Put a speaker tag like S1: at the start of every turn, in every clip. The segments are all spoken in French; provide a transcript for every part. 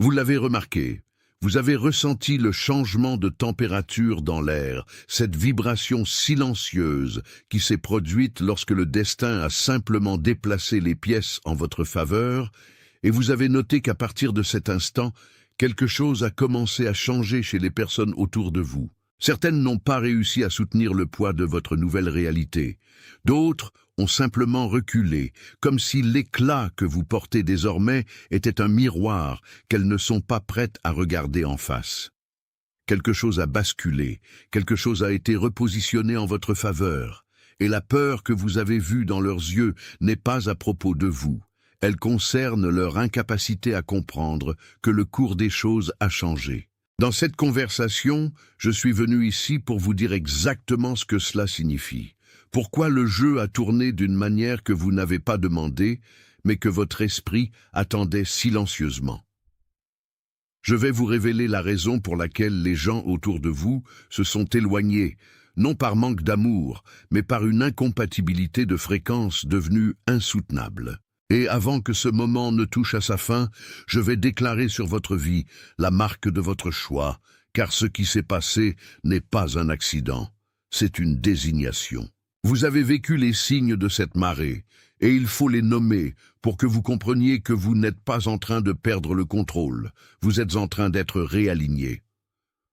S1: Vous l'avez remarqué, vous avez ressenti le changement de température dans l'air, cette vibration silencieuse qui s'est produite lorsque le destin a simplement déplacé les pièces en votre faveur, et vous avez noté qu'à partir de cet instant, quelque chose a commencé à changer chez les personnes autour de vous. Certaines n'ont pas réussi à soutenir le poids de votre nouvelle réalité. D'autres ont simplement reculé, comme si l'éclat que vous portez désormais était un miroir qu'elles ne sont pas prêtes à regarder en face. Quelque chose a basculé, quelque chose a été repositionné en votre faveur, et la peur que vous avez vue dans leurs yeux n'est pas à propos de vous. Elle concerne leur incapacité à comprendre que le cours des choses a changé. Dans cette conversation, je suis venu ici pour vous dire exactement ce que cela signifie. Pourquoi le jeu a tourné d'une manière que vous n'avez pas demandé, mais que votre esprit attendait silencieusement. Je vais vous révéler la raison pour laquelle les gens autour de vous se sont éloignés, non par manque d'amour, mais par une incompatibilité de fréquence devenue insoutenable. Et avant que ce moment ne touche à sa fin, je vais déclarer sur votre vie la marque de votre choix, car ce qui s'est passé n'est pas un accident, c'est une désignation. Vous avez vécu les signes de cette marée, et il faut les nommer pour que vous compreniez que vous n'êtes pas en train de perdre le contrôle, vous êtes en train d'être réaligné.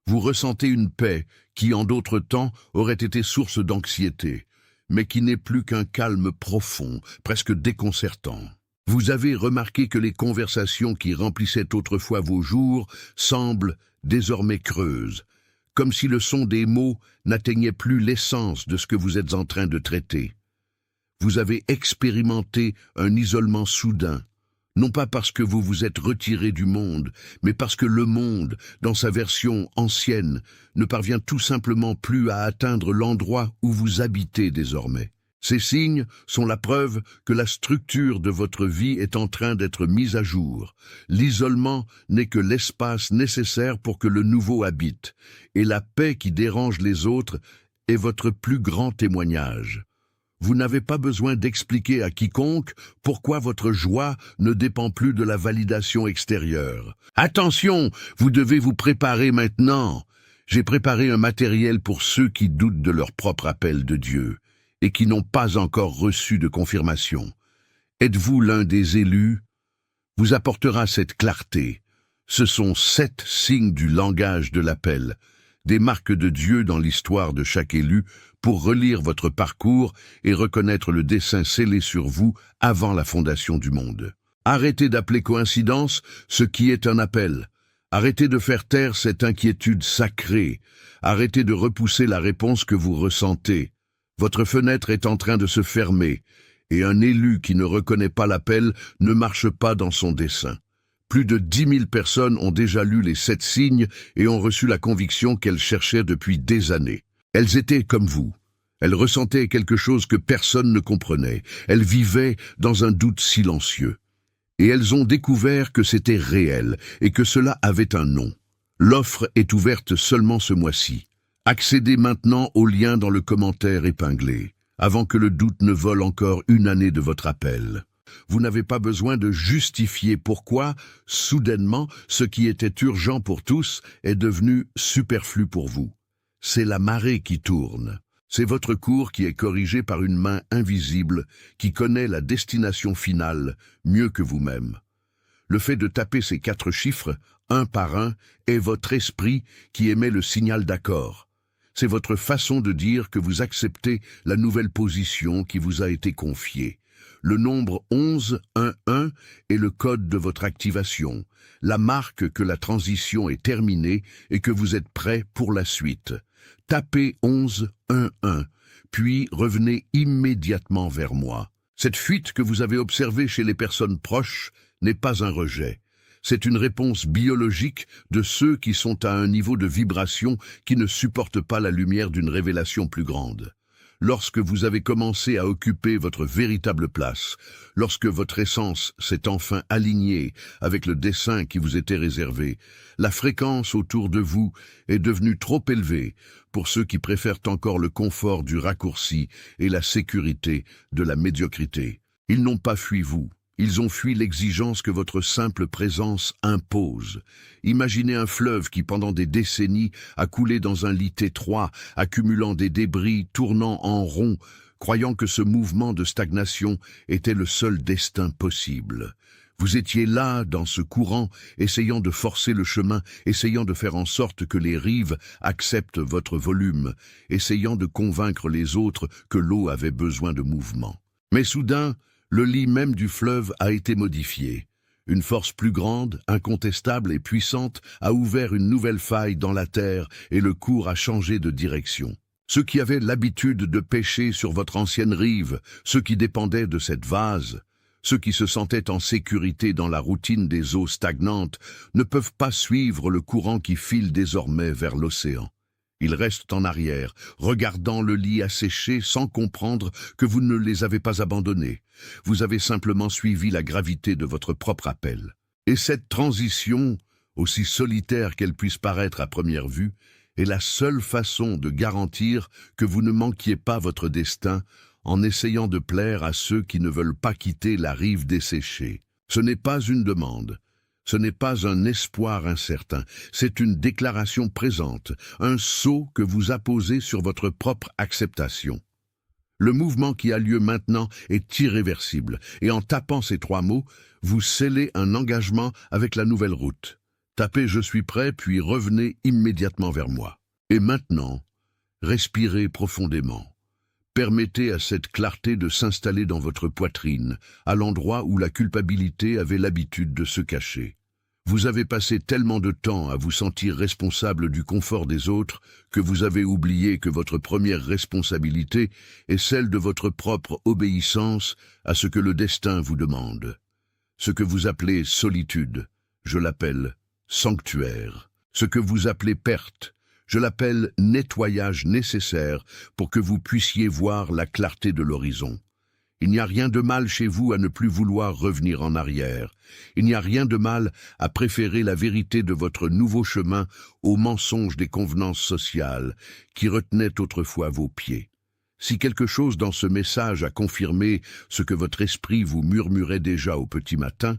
S1: Vous ressentez une paix qui, en d'autres temps, aurait été source d'anxiété, mais qui n'est plus qu'un calme profond, presque déconcertant. Vous avez remarqué que les conversations qui remplissaient autrefois vos jours semblent désormais creuses, comme si le son des mots n'atteignait plus l'essence de ce que vous êtes en train de traiter. Vous avez expérimenté un isolement soudain, non pas parce que vous vous êtes retiré du monde, mais parce que le monde, dans sa version ancienne, ne parvient tout simplement plus à atteindre l'endroit où vous habitez désormais. Ces signes sont la preuve que la structure de votre vie est en train d'être mise à jour. L'isolement n'est que l'espace nécessaire pour que le nouveau habite, et la paix qui dérange les autres est votre plus grand témoignage. Vous n'avez pas besoin d'expliquer à quiconque pourquoi votre joie ne dépend plus de la validation extérieure. Attention, vous devez vous préparer maintenant. J'ai préparé un matériel pour ceux qui doutent de leur propre appel de Dieu et qui n'ont pas encore reçu de confirmation. Êtes-vous l'un des élus? Vous apportera cette clarté. Ce sont 7 signes du langage de l'appel, des marques de Dieu dans l'histoire de chaque élu pour relire votre parcours et reconnaître le dessein scellé sur vous avant la fondation du monde. Arrêtez d'appeler coïncidence ce qui est un appel. Arrêtez de faire taire cette inquiétude sacrée. Arrêtez de repousser la réponse que vous ressentez. Votre fenêtre est en train de se fermer, et un élu qui ne reconnaît pas l'appel ne marche pas dans son dessein. Plus de 10 000 personnes ont déjà lu les 7 signes et ont reçu la conviction qu'elles cherchaient depuis des années. Elles étaient comme vous. Elles ressentaient quelque chose que personne ne comprenait. Elles vivaient dans un doute silencieux. Et elles ont découvert que c'était réel et que cela avait un nom. L'offre est ouverte seulement ce mois-ci. Accédez maintenant au lien dans le commentaire épinglé, avant que le doute ne vole encore une année de votre appel. Vous n'avez pas besoin de justifier pourquoi, soudainement, ce qui était urgent pour tous est devenu superflu pour vous. C'est la marée qui tourne. C'est votre cours qui est corrigé par une main invisible qui connaît la destination finale mieux que vous-même. Le fait de taper ces 4 chiffres, un par un, est votre esprit qui émet le signal d'accord. C'est votre façon de dire que vous acceptez la nouvelle position qui vous a été confiée. Le nombre 1111 est le code de votre activation, la marque que la transition est terminée et que vous êtes prêt pour la suite. Tapez 1111, puis revenez immédiatement vers moi. Cette fuite que vous avez observée chez les personnes proches n'est pas un rejet. C'est une réponse biologique de ceux qui sont à un niveau de vibration qui ne supporte pas la lumière d'une révélation plus grande. Lorsque vous avez commencé à occuper votre véritable place, lorsque votre essence s'est enfin alignée avec le dessein qui vous était réservé, la fréquence autour de vous est devenue trop élevée pour ceux qui préfèrent encore le confort du raccourci et la sécurité de la médiocrité. Ils n'ont pas fui vous, Ils ont fui l'exigence que votre simple présence impose. Imaginez un fleuve qui, pendant des décennies, a coulé dans un lit étroit, accumulant des débris, tournant en rond, croyant que ce mouvement de stagnation était le seul destin possible. Vous étiez là, dans ce courant, essayant de forcer le chemin, essayant de faire en sorte que les rives acceptent votre volume, essayant de convaincre les autres que l'eau avait besoin de mouvement. Mais soudain, le lit même du fleuve a été modifié. Une force plus grande, incontestable et puissante a ouvert une nouvelle faille dans la terre et le cours a changé de direction. Ceux qui avaient l'habitude de pêcher sur votre ancienne rive, ceux qui dépendaient de cette vase, ceux qui se sentaient en sécurité dans la routine des eaux stagnantes, ne peuvent pas suivre le courant qui file désormais vers l'océan. Ils restent en arrière, regardant le lit asséché sans comprendre que vous ne les avez pas abandonnés. Vous avez simplement suivi la gravité de votre propre appel. Et cette transition, aussi solitaire qu'elle puisse paraître à première vue, est la seule façon de garantir que vous ne manquiez pas votre destin en essayant de plaire à ceux qui ne veulent pas quitter la rive desséchée. Ce n'est pas une demande. Ce n'est pas un espoir incertain, c'est une déclaration présente, un sceau que vous apposez sur votre propre acceptation. Le mouvement qui a lieu maintenant est irréversible, et en tapant ces 3 mots, vous scellez un engagement avec la nouvelle route. Tapez « Je suis prêt », puis revenez immédiatement vers moi. Et maintenant, respirez profondément. Permettez à cette clarté de s'installer dans votre poitrine, à l'endroit où la culpabilité avait l'habitude de se cacher. Vous avez passé tellement de temps à vous sentir responsable du confort des autres que vous avez oublié que votre première responsabilité est celle de votre propre obéissance à ce que le destin vous demande. Ce que vous appelez solitude, je l'appelle sanctuaire. Ce que vous appelez perte, je l'appelle nettoyage nécessaire pour que vous puissiez voir la clarté de l'horizon. Il n'y a rien de mal chez vous à ne plus vouloir revenir en arrière. Il n'y a rien de mal à préférer la vérité de votre nouveau chemin au mensonge des convenances sociales qui retenaient autrefois vos pieds. Si quelque chose dans ce message a confirmé ce que votre esprit vous murmurait déjà au petit matin,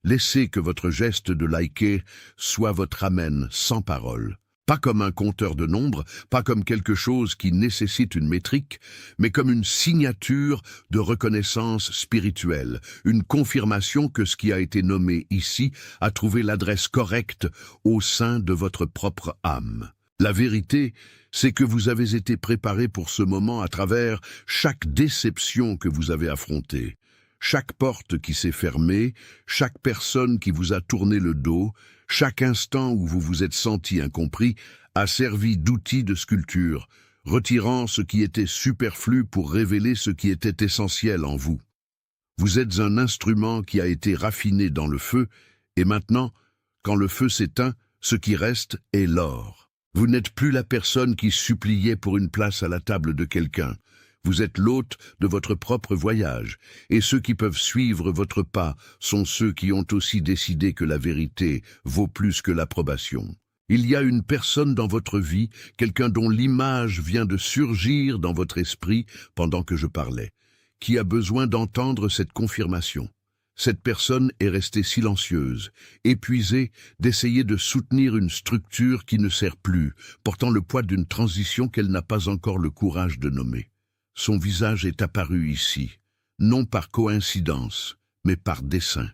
S1: laissez que votre geste de liker soit votre amen sans parole. Pas comme un compteur de nombres, pas comme quelque chose qui nécessite une métrique, mais comme une signature de reconnaissance spirituelle, une confirmation que ce qui a été nommé ici a trouvé l'adresse correcte au sein de votre propre âme. La vérité, c'est que vous avez été préparé pour ce moment à travers chaque déception que vous avez affrontée, chaque porte qui s'est fermée, chaque personne qui vous a tourné le dos, chaque instant où vous vous êtes senti incompris a servi d'outil de sculpture, retirant ce qui était superflu pour révéler ce qui était essentiel en vous. Vous êtes un instrument qui a été raffiné dans le feu, et maintenant, quand le feu s'éteint, ce qui reste est l'or. Vous n'êtes plus la personne qui suppliait pour une place à la table de quelqu'un. Vous êtes l'hôte de votre propre voyage, et ceux qui peuvent suivre votre pas sont ceux qui ont aussi décidé que la vérité vaut plus que l'approbation. Il y a une personne dans votre vie, quelqu'un dont l'image vient de surgir dans votre esprit pendant que je parlais, qui a besoin d'entendre cette confirmation. Cette personne est restée silencieuse, épuisée d'essayer de soutenir une structure qui ne sert plus, portant le poids d'une transition qu'elle n'a pas encore le courage de nommer. Son visage est apparu ici, non par coïncidence, mais par dessein.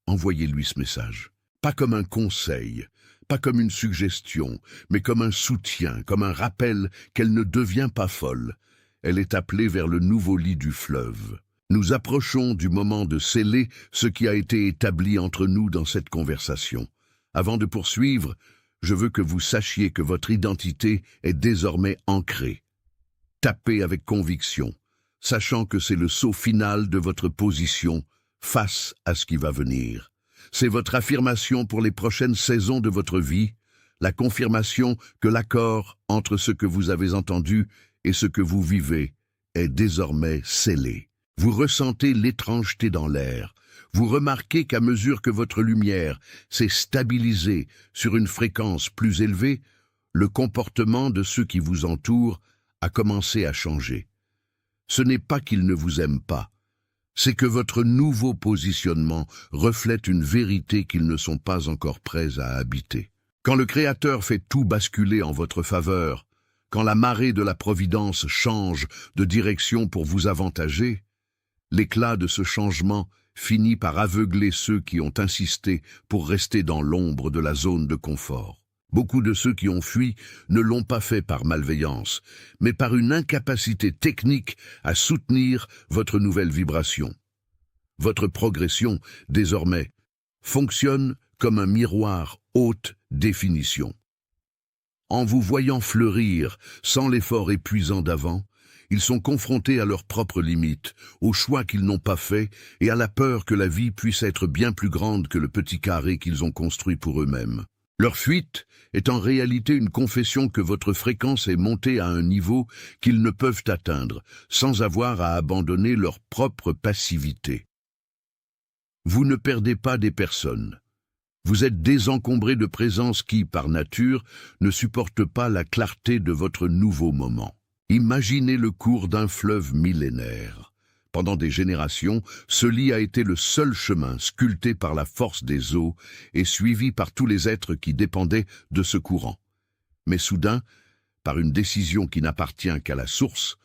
S1: Envoyez-lui ce message. Pas comme un conseil, pas comme une suggestion, mais comme un soutien, comme un rappel qu'elle ne devient pas folle. Elle est appelée vers le nouveau lit du fleuve. Nous approchons du moment de sceller ce qui a été établi entre nous dans cette conversation. Avant de poursuivre, je veux que vous sachiez que votre identité est désormais ancrée. Tapez avec conviction, sachant que c'est le saut final de votre position face à ce qui va venir. C'est votre affirmation pour les prochaines saisons de votre vie, la confirmation que l'accord entre ce que vous avez entendu et ce que vous vivez est désormais scellé. Vous ressentez l'étrangeté dans l'air. Vous remarquez qu'à mesure que votre lumière s'est stabilisée sur une fréquence plus élevée, le comportement de ceux qui vous entourent a commencé à changer. Ce n'est pas qu'ils ne vous aiment pas, C'est que votre nouveau positionnement reflète une vérité qu'ils ne sont pas encore prêts à habiter. Quand le Créateur fait tout basculer en votre faveur, quand la marée de la Providence change de direction pour vous avantager, l'éclat de ce changement finit par aveugler ceux qui ont insisté pour rester dans l'ombre de la zone de confort. Beaucoup de ceux qui ont fui ne l'ont pas fait par malveillance, mais par une incapacité technique à soutenir votre nouvelle vibration. Votre progression, désormais, fonctionne comme un miroir haute définition. En vous voyant fleurir sans l'effort épuisant d'avant, ils sont confrontés à leurs propres limites, aux choix qu'ils n'ont pas faits et à la peur que la vie puisse être bien plus grande que le petit carré qu'ils ont construit pour eux-mêmes. Leur fuite est en réalité une confession que votre fréquence est montée à un niveau qu'ils ne peuvent atteindre, sans avoir à abandonner leur propre passivité. Vous ne perdez pas des personnes. Vous êtes désencombré de présences qui, par nature, ne supportent pas la clarté de votre nouveau moment. Imaginez le cours d'un fleuve millénaire. Pendant des générations, ce lit a été le seul chemin sculpté par la force des eaux et suivi par tous les êtres qui dépendaient de ce courant. Mais soudain, par une décision qui n'appartient qu'à la source,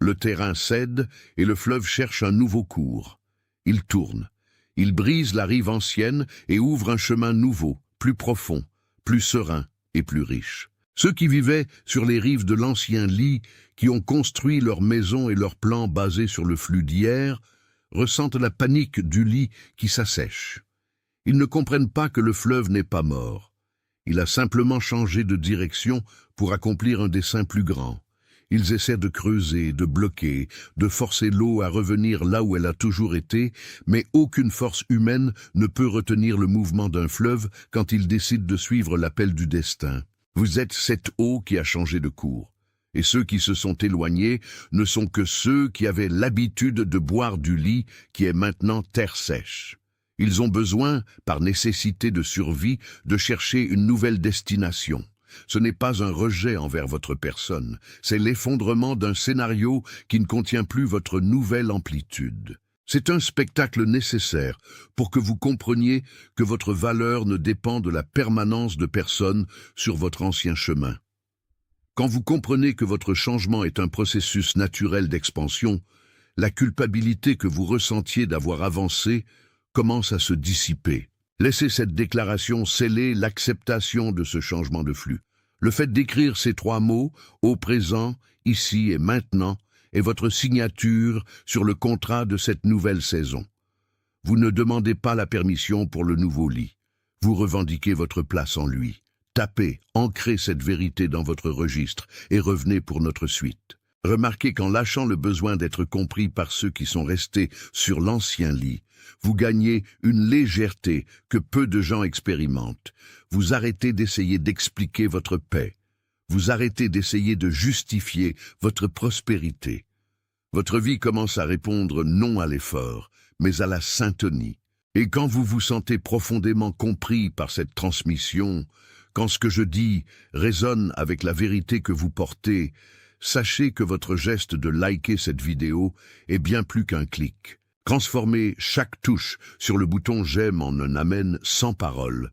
S1: le terrain cède et le fleuve cherche un nouveau cours. Il tourne. Il brise la rive ancienne et ouvre un chemin nouveau, plus profond, plus serein et plus riche. Ceux qui vivaient sur les rives de l'ancien lit, qui ont construit leurs maisons et leurs plans basés sur le flux d'hier, ressentent la panique du lit qui s'assèche. Ils ne comprennent pas que le fleuve n'est pas mort. Il a simplement changé de direction pour accomplir un dessein plus grand. Ils essaient de creuser, de bloquer, de forcer l'eau à revenir là où elle a toujours été, mais aucune force humaine ne peut retenir le mouvement d'un fleuve quand il décide de suivre l'appel du destin. Vous êtes cette eau qui a changé de cours. Et ceux qui se sont éloignés ne sont que ceux qui avaient l'habitude de boire du lit qui est maintenant terre sèche. Ils ont besoin, par nécessité de survie, de chercher une nouvelle destination. Ce n'est pas un rejet envers votre personne, c'est l'effondrement d'un scénario qui ne contient plus votre nouvelle amplitude. C'est un spectacle nécessaire pour que vous compreniez que votre valeur ne dépend de la permanence de personnes sur votre ancien chemin. Quand vous comprenez que votre changement est un processus naturel d'expansion, la culpabilité que vous ressentiez d'avoir avancé commence à se dissiper. Laissez cette déclaration sceller l'acceptation de ce changement de flux. Le fait d'écrire ces 3 mots, au présent, ici et maintenant, est votre signature sur le contrat de cette nouvelle saison. Vous ne demandez pas la permission pour le nouveau lit. Vous revendiquez votre place en lui. Tapez, ancrez cette vérité dans votre registre et revenez pour notre suite. Remarquez qu'en lâchant le besoin d'être compris par ceux qui sont restés sur l'ancien lit, vous gagnez une légèreté que peu de gens expérimentent. Vous arrêtez d'essayer d'expliquer votre paix. Vous arrêtez d'essayer de justifier votre prospérité. Votre vie commence à répondre non à l'effort, mais à la syntonie. Et quand vous vous sentez profondément compris par cette transmission, quand ce que je dis résonne avec la vérité que vous portez, sachez que votre geste de liker cette vidéo est bien plus qu'un clic. Transformez chaque touche sur le bouton j'aime en un amen sans parole.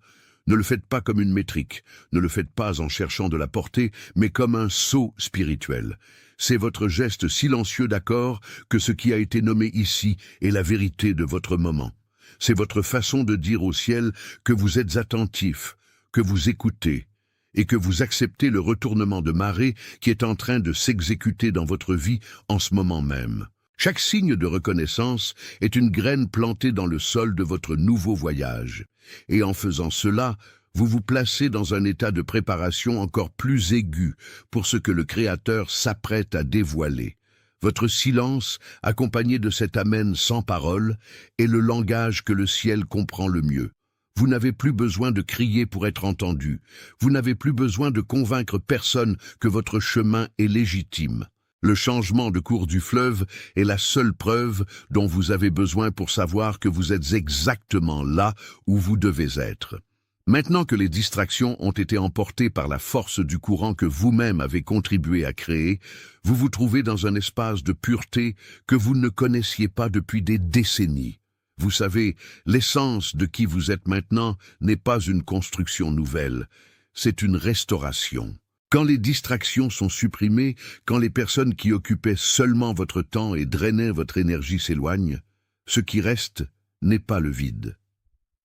S1: Ne le faites pas comme une métrique, ne le faites pas en cherchant de la portée, mais comme un saut spirituel. C'est votre geste silencieux d'accord que ce qui a été nommé ici est la vérité de votre moment. C'est votre façon de dire au ciel que vous êtes attentif, que vous écoutez et que vous acceptez le retournement de marée qui est en train de s'exécuter dans votre vie en ce moment même. Chaque signe de reconnaissance est une graine plantée dans le sol de votre nouveau voyage. Et en faisant cela, vous vous placez dans un état de préparation encore plus aigu pour ce que le Créateur s'apprête à dévoiler. Votre silence, accompagné de cet amen sans parole, est le langage que le ciel comprend le mieux. Vous n'avez plus besoin de crier pour être entendu. Vous n'avez plus besoin de convaincre personne que votre chemin est légitime. Le changement de cours du fleuve est la seule preuve dont vous avez besoin pour savoir que vous êtes exactement là où vous devez être. Maintenant que les distractions ont été emportées par la force du courant que vous-même avez contribué à créer, vous vous trouvez dans un espace de pureté que vous ne connaissiez pas depuis des décennies. Vous savez, l'essence de qui vous êtes maintenant n'est pas une construction nouvelle, c'est une restauration. Quand les distractions sont supprimées, quand les personnes qui occupaient seulement votre temps et drainaient votre énergie s'éloignent, ce qui reste n'est pas le vide.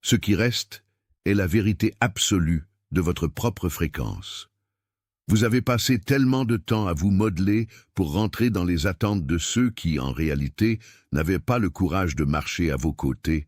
S1: Ce qui reste est la vérité absolue de votre propre fréquence. Vous avez passé tellement de temps à vous modeler pour rentrer dans les attentes de ceux qui, en réalité, n'avaient pas le courage de marcher à vos côtés,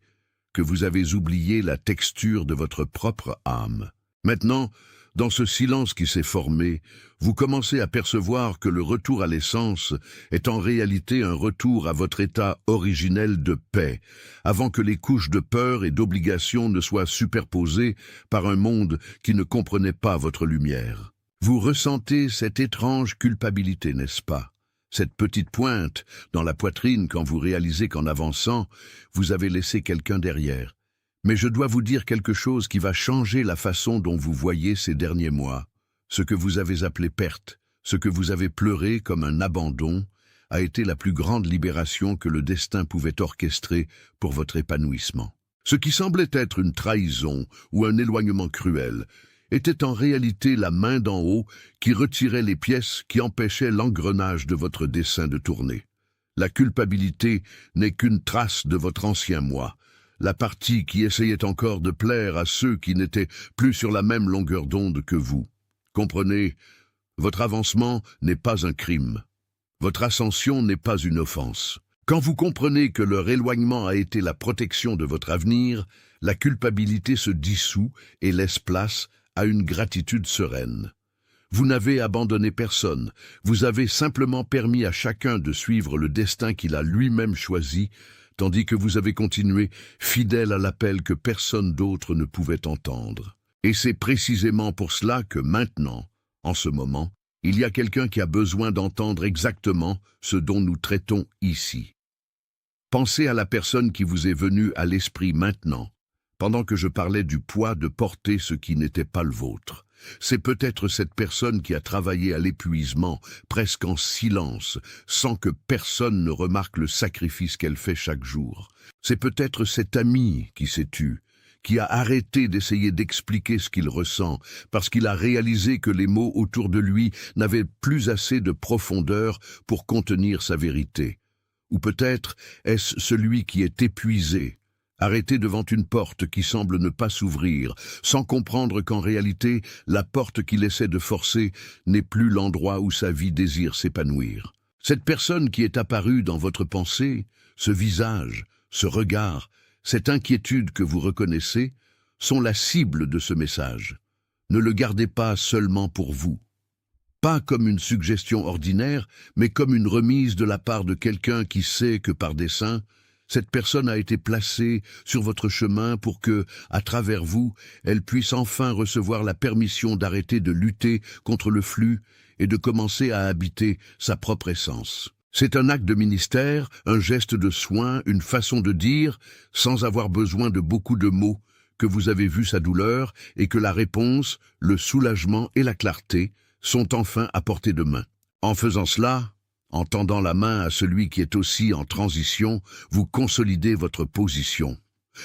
S1: que vous avez oublié la texture de votre propre âme. Maintenant, dans ce silence qui s'est formé, vous commencez à percevoir que le retour à l'essence est en réalité un retour à votre état originel de paix, avant que les couches de peur et d'obligation ne soient superposées par un monde qui ne comprenait pas votre lumière. Vous ressentez cette étrange culpabilité, n'est-ce pas? Cette petite pointe dans la poitrine quand vous réalisez qu'en avançant, vous avez laissé quelqu'un derrière. Mais je dois vous dire quelque chose qui va changer la façon dont vous voyez ces derniers mois. Ce que vous avez appelé perte, ce que vous avez pleuré comme un abandon, a été la plus grande libération que le destin pouvait orchestrer pour votre épanouissement. Ce qui semblait être une trahison ou un éloignement cruel était en réalité la main d'en haut qui retirait les pièces qui empêchaient l'engrenage de votre dessein de tourner. La culpabilité n'est qu'une trace de votre ancien moi, la partie qui essayait encore de plaire à ceux qui n'étaient plus sur la même longueur d'onde que vous. Comprenez, votre avancement n'est pas un crime. Votre ascension n'est pas une offense. Quand vous comprenez que leur éloignement a été la protection de votre avenir, la culpabilité se dissout et laisse place à une gratitude sereine. Vous n'avez abandonné personne, vous avez simplement permis à chacun de suivre le destin qu'il a lui-même choisi, tandis que vous avez continué fidèle à l'appel que personne d'autre ne pouvait entendre. Et c'est précisément pour cela que maintenant, en ce moment, il y a quelqu'un qui a besoin d'entendre exactement ce dont nous traitons ici. Pensez à la personne qui vous est venue à l'esprit maintenant, pendant que je parlais du poids de porter ce qui n'était pas le vôtre. C'est peut-être cette personne qui a travaillé à l'épuisement, presque en silence, sans que personne ne remarque le sacrifice qu'elle fait chaque jour. C'est peut-être cet ami qui s'est tu, qui a arrêté d'essayer d'expliquer ce qu'il ressent, parce qu'il a réalisé que les mots autour de lui n'avaient plus assez de profondeur pour contenir sa vérité. Ou peut-être est-ce celui qui est épuisé, arrêté devant une porte qui semble ne pas s'ouvrir, sans comprendre qu'en réalité, la porte qu'il essaie de forcer n'est plus l'endroit où sa vie désire s'épanouir. Cette personne qui est apparue dans votre pensée, ce visage, ce regard, cette inquiétude que vous reconnaissez, sont la cible de ce message. Ne le gardez pas seulement pour vous. Pas comme une suggestion ordinaire, mais comme une remise de la part de quelqu'un qui sait que par dessein, cette personne a été placée sur votre chemin pour que, à travers vous, elle puisse enfin recevoir la permission d'arrêter de lutter contre le flux et de commencer à habiter sa propre essence. C'est un acte de ministère, un geste de soin, une façon de dire, sans avoir besoin de beaucoup de mots, que vous avez vu sa douleur et que la réponse, le soulagement et la clarté sont enfin à portée de main. En faisant cela, en tendant la main à celui qui est aussi en transition, vous consolidez votre position.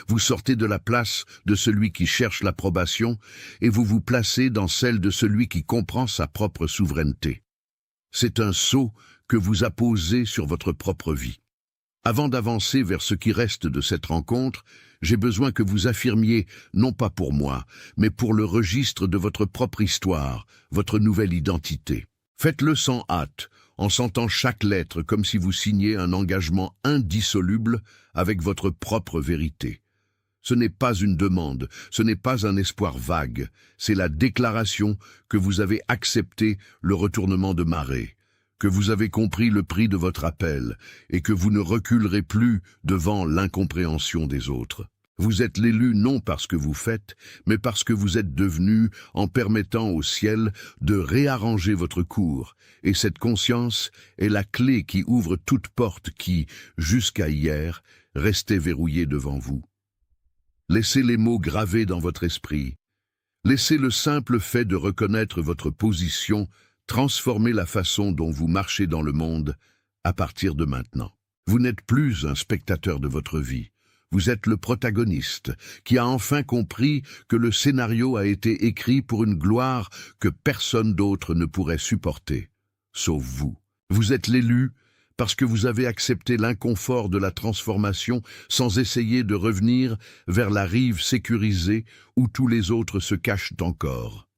S1: Vous sortez de la place de celui qui cherche l'approbation et vous vous placez dans celle de celui qui comprend sa propre souveraineté. C'est un sceau que vous apposez sur votre propre vie. Avant d'avancer vers ce qui reste de cette rencontre, j'ai besoin que vous affirmiez, non pas pour moi, mais pour le registre de votre propre histoire, votre nouvelle identité. Faites-le sans hâte, en sentant chaque lettre comme si vous signiez un engagement indissoluble avec votre propre vérité. Ce n'est pas une demande, ce n'est pas un espoir vague, c'est la déclaration que vous avez accepté le retournement de marée, que vous avez compris le prix de votre appel et que vous ne reculerez plus devant l'incompréhension des autres. Vous êtes l'élu non parce que vous faites, mais parce que vous êtes devenu en permettant au ciel de réarranger votre cours, et cette conscience est la clé qui ouvre toute porte qui, jusqu'à hier, restait verrouillée devant vous. Laissez les mots gravés dans votre esprit. Laissez le simple fait de reconnaître votre position transformer la façon dont vous marchez dans le monde à partir de maintenant. Vous n'êtes plus un spectateur de votre vie. Vous êtes le protagoniste qui a enfin compris que le scénario a été écrit pour une gloire que personne d'autre ne pourrait supporter, sauf vous. Vous êtes l'élu parce que vous avez accepté l'inconfort de la transformation sans essayer de revenir vers la rive sécurisée où tous les autres se cachent encore.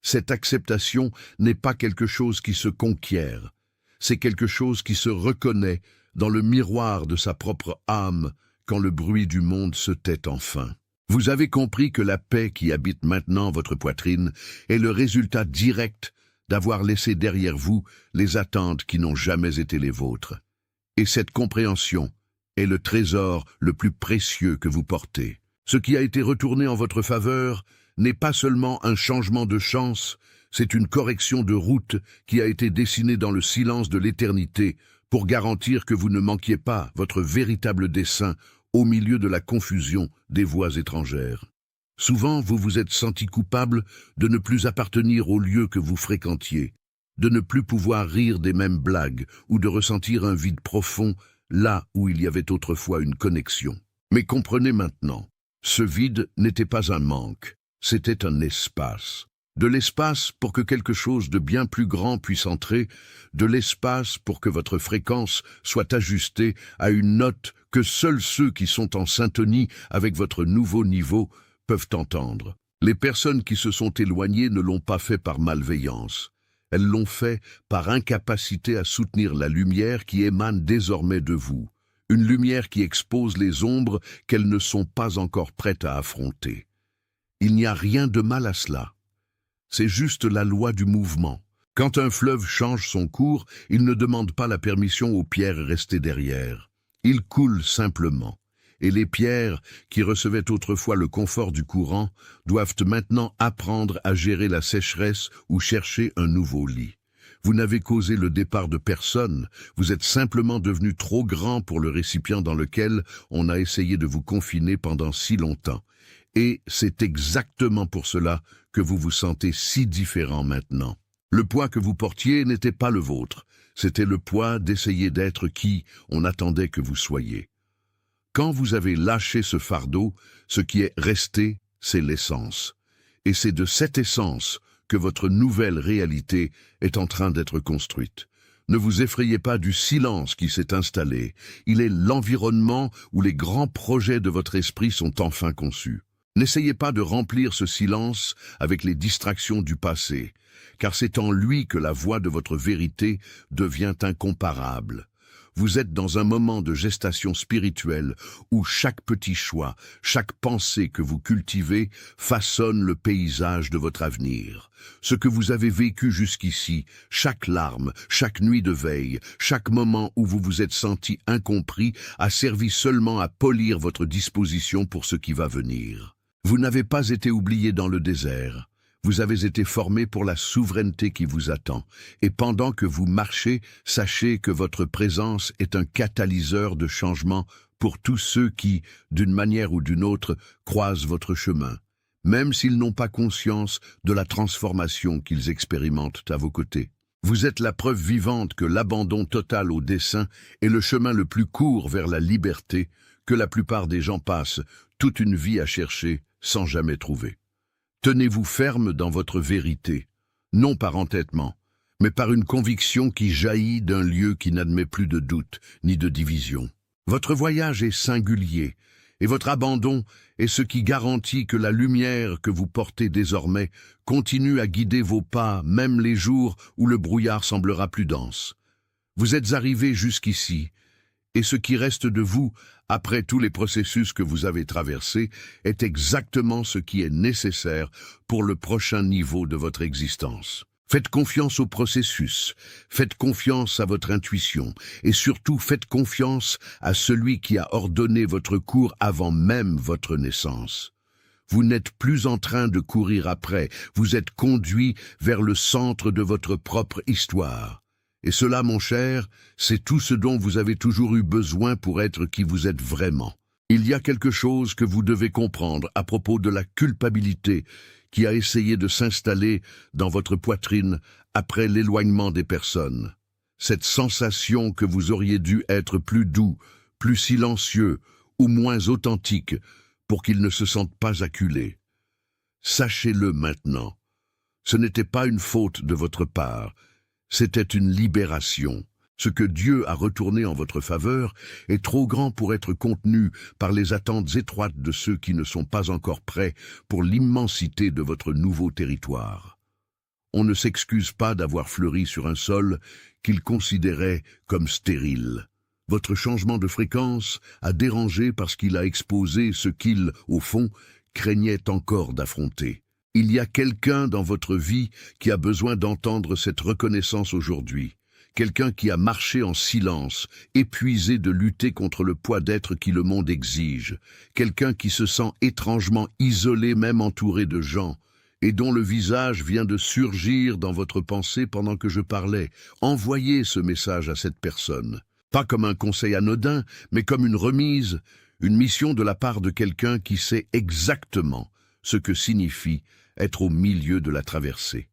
S1: Cette acceptation n'est pas quelque chose qui se conquiert, c'est quelque chose qui se reconnaît dans le miroir de sa propre âme quand le bruit du monde se tait enfin. Vous avez compris que la paix qui habite maintenant votre poitrine est le résultat direct d'avoir laissé derrière vous les attentes qui n'ont jamais été les vôtres. Et cette compréhension est le trésor le plus précieux que vous portez. Ce qui a été retourné en votre faveur n'est pas seulement un changement de chance, c'est une correction de route qui a été dessinée dans le silence de l'éternité pour garantir que vous ne manquiez pas votre véritable dessein au milieu de la confusion des voix étrangères. Souvent, vous vous êtes senti coupable de ne plus appartenir au lieu que vous fréquentiez, de ne plus pouvoir rire des mêmes blagues ou de ressentir un vide profond là où il y avait autrefois une connexion. Mais comprenez maintenant, ce vide n'était pas un manque, c'était un espace. De l'espace pour que quelque chose de bien plus grand puisse entrer, de l'espace pour que votre fréquence soit ajustée à une note que seuls ceux qui sont en syntonie avec votre nouveau niveau peuvent entendre. Les personnes qui se sont éloignées ne l'ont pas fait par malveillance. Elles l'ont fait par incapacité à soutenir la lumière qui émane désormais de vous. Une lumière qui expose les ombres qu'elles ne sont pas encore prêtes à affronter. Il n'y a rien de mal à cela. C'est juste la loi du mouvement. Quand un fleuve change son cours, il ne demande pas la permission aux pierres restées derrière. Il coule simplement. Et les pierres, qui recevaient autrefois le confort du courant, doivent maintenant apprendre à gérer la sécheresse ou chercher un nouveau lit. Vous n'avez causé le départ de personne, vous êtes simplement devenu trop grand pour le récipient dans lequel on a essayé de vous confiner pendant si longtemps. Et c'est exactement pour cela que vous vous sentez si différent maintenant. Le poids que vous portiez n'était pas le vôtre, c'était le poids d'essayer d'être qui on attendait que vous soyez. Quand vous avez lâché ce fardeau, ce qui est resté, c'est l'essence. Et c'est de cette essence que votre nouvelle réalité est en train d'être construite. Ne vous effrayez pas du silence qui s'est installé. Il est l'environnement où les grands projets de votre esprit sont enfin conçus. N'essayez pas de remplir ce silence avec les distractions du passé, car c'est en lui que la voix de votre vérité devient incomparable. Vous êtes dans un moment de gestation spirituelle où chaque petit choix, chaque pensée que vous cultivez façonne le paysage de votre avenir. Ce que vous avez vécu jusqu'ici, chaque larme, chaque nuit de veille, chaque moment où vous vous êtes senti incompris a servi seulement à polir votre disposition pour ce qui va venir. Vous n'avez pas été oublié dans le désert. Vous avez été formé pour la souveraineté qui vous attend. Et pendant que vous marchez, sachez que votre présence est un catalyseur de changement pour tous ceux qui, d'une manière ou d'une autre, croisent votre chemin, même s'ils n'ont pas conscience de la transformation qu'ils expérimentent à vos côtés. Vous êtes la preuve vivante que l'abandon total au dessein est le chemin le plus court vers la liberté que la plupart des gens passent toute une vie à chercher sans jamais trouver. Tenez-vous ferme dans votre vérité, non par entêtement, mais par une conviction qui jaillit d'un lieu qui n'admet plus de doute ni de division. Votre voyage est singulier, et votre abandon est ce qui garantit que la lumière que vous portez désormais continue à guider vos pas, même les jours où le brouillard semblera plus dense. Vous êtes arrivé jusqu'ici, et ce qui reste de vous, après tous les processus que vous avez traversés, est exactement ce qui est nécessaire pour le prochain niveau de votre existence. Faites confiance au processus, faites confiance à votre intuition, et surtout faites confiance à celui qui a ordonné votre cours avant même votre naissance. Vous n'êtes plus en train de courir après, vous êtes conduit vers le centre de votre propre histoire. Et cela, mon cher, c'est tout ce dont vous avez toujours eu besoin pour être qui vous êtes vraiment. Il y a quelque chose que vous devez comprendre à propos de la culpabilité qui a essayé de s'installer dans votre poitrine après l'éloignement des personnes. Cette sensation que vous auriez dû être plus doux, plus silencieux ou moins authentique pour qu'ils ne se sentent pas acculés. Sachez-le maintenant. Ce n'était pas une faute de votre part, c'était une libération. Ce que Dieu a retourné en votre faveur est trop grand pour être contenu par les attentes étroites de ceux qui ne sont pas encore prêts pour l'immensité de votre nouveau territoire. On ne s'excuse pas d'avoir fleuri sur un sol qu'ils considéraient comme stérile. Votre changement de fréquence a dérangé parce qu'il a exposé ce qu'ils, au fond, craignaient encore d'affronter. Il y a quelqu'un dans votre vie qui a besoin d'entendre cette reconnaissance aujourd'hui. Quelqu'un qui a marché en silence, épuisé de lutter contre le poids d'être qui le monde exige. Quelqu'un qui se sent étrangement isolé, même entouré de gens, et dont le visage vient de surgir dans votre pensée pendant que je parlais. Envoyez ce message à cette personne. Pas comme un conseil anodin, mais comme une remise, une mission de la part de quelqu'un qui sait exactement ce que signifie être au milieu de la traversée.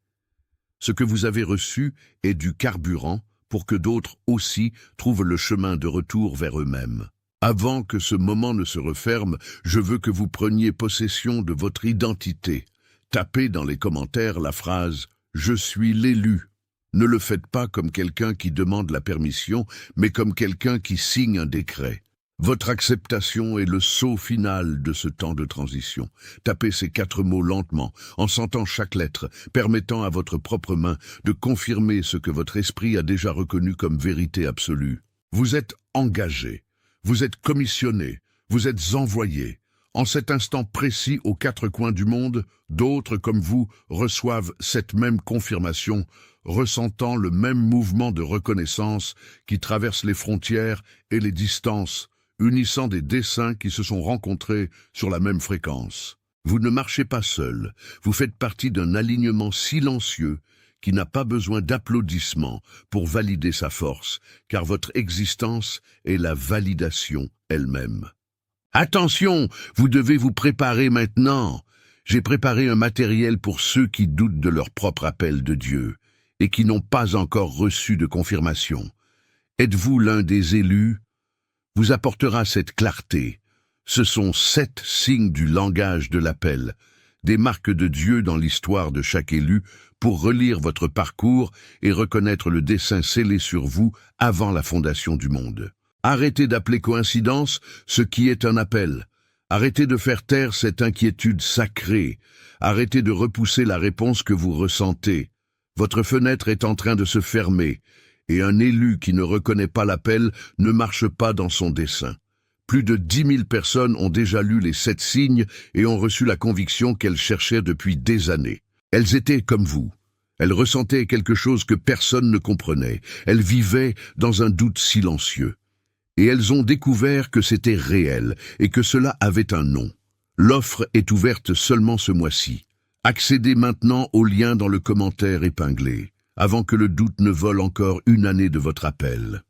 S1: Ce que vous avez reçu est du carburant pour que d'autres aussi trouvent le chemin de retour vers eux-mêmes. Avant que ce moment ne se referme, je veux que vous preniez possession de votre identité. Tapez dans les commentaires la phrase « Je suis l'élu ». Ne le faites pas comme quelqu'un qui demande la permission, mais comme quelqu'un qui signe un décret. Votre acceptation est le saut final de ce temps de transition. Tapez ces 4 mots lentement, en sentant chaque lettre, permettant à votre propre main de confirmer ce que votre esprit a déjà reconnu comme vérité absolue. Vous êtes engagé, vous êtes commissionné, vous êtes envoyé. En cet instant précis aux 4 coins du monde, d'autres comme vous reçoivent cette même confirmation, ressentant le même mouvement de reconnaissance qui traverse les frontières et les distances, unissant des desseins qui se sont rencontrés sur la même fréquence. Vous ne marchez pas seul, vous faites partie d'un alignement silencieux qui n'a pas besoin d'applaudissements pour valider sa force, car votre existence est la validation elle-même. Attention, vous devez vous préparer maintenant. J'ai préparé un matériel pour ceux qui doutent de leur propre appel de Dieu et qui n'ont pas encore reçu de confirmation. Êtes-vous l'un des élus? Vous apportera cette clarté. Ce sont 7 signes du langage de l'appel, des marques de Dieu dans l'histoire de chaque élu pour relire votre parcours et reconnaître le dessein scellé sur vous avant la fondation du monde. Arrêtez d'appeler coïncidence ce qui est un appel. Arrêtez de faire taire cette inquiétude sacrée. Arrêtez de repousser la réponse que vous ressentez. Votre fenêtre est en train de se fermer, et un élu qui ne reconnaît pas l'appel ne marche pas dans son dessein. Plus de 10 000 personnes ont déjà lu les 7 signes et ont reçu la conviction qu'elles cherchaient depuis des années. Elles étaient comme vous. Elles ressentaient quelque chose que personne ne comprenait. Elles vivaient dans un doute silencieux. Et elles ont découvert que c'était réel et que cela avait un nom. L'offre est ouverte seulement ce mois-ci. Accédez maintenant au lien dans le commentaire épinglé, avant que le doute ne vole encore une année de votre appel.